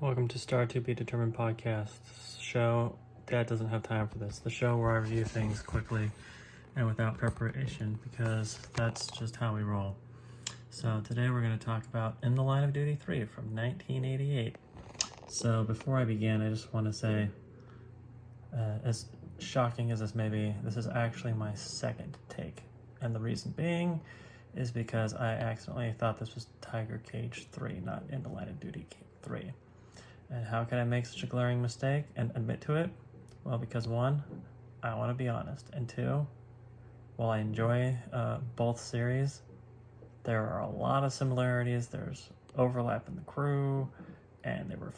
Welcome to Star to Be Determined podcast show. Dad doesn't have time for this. The show where I review things quickly and without preparation because that's just how we roll. So today we're going to talk about In the Line of Duty 3 from 1988. So before I begin, I just want to say, as shocking as this may be, this is actually my second take. And the reason being is because I accidentally thought this was Tiger Cage 3, not In the Line of Duty 3. And how can I make such a glaring mistake and admit to it? Well, because one, I want to be honest, and two, while I enjoy both series, there are a lot of similarities. There's overlap in the crew, and they were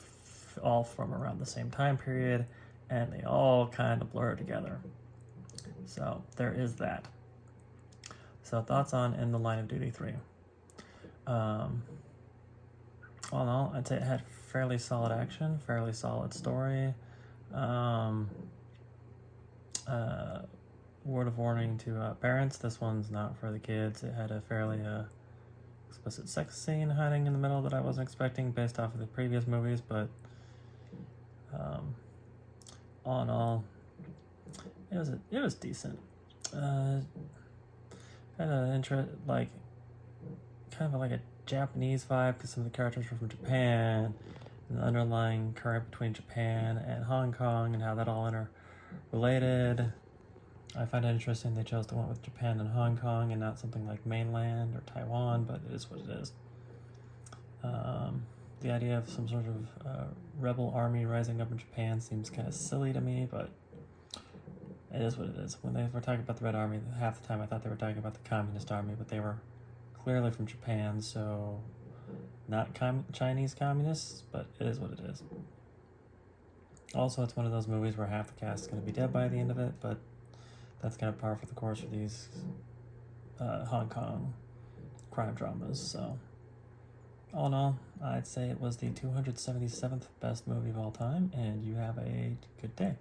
all from around the same time period, and they all kind of blur together. So there is that. So thoughts on In the Line of Duty 3. All in all, I'd say it had fairly solid action, fairly solid story. Word of warning to parents, this one's not for the kids. It had a fairly explicit sex scene hiding in the middle that I wasn't expecting based off of the previous movies, but all in all, it was decent. Had an kind of like a Japanese vibe because some of the characters were from Japan, and the underlying current between Japan and Hong Kong and how that all interrelated. I find it interesting they chose to went with Japan and Hong Kong and not something like mainland or Taiwan, but it is what it is. The idea of some sort of rebel army rising up in Japan seems kind of silly to me, but it is what it is. When they were talking about the Red Army, half the time I thought they were talking about the Communist Army, but they were clearly from Japan, so not Chinese communists, but it is what it is. Also, it's one of those movies where half the cast is going to be dead by the end of it, but that's kind of par for the course for these Hong Kong crime dramas. So, all in all, I'd say it was the 277th best movie of all time, and you have a good day.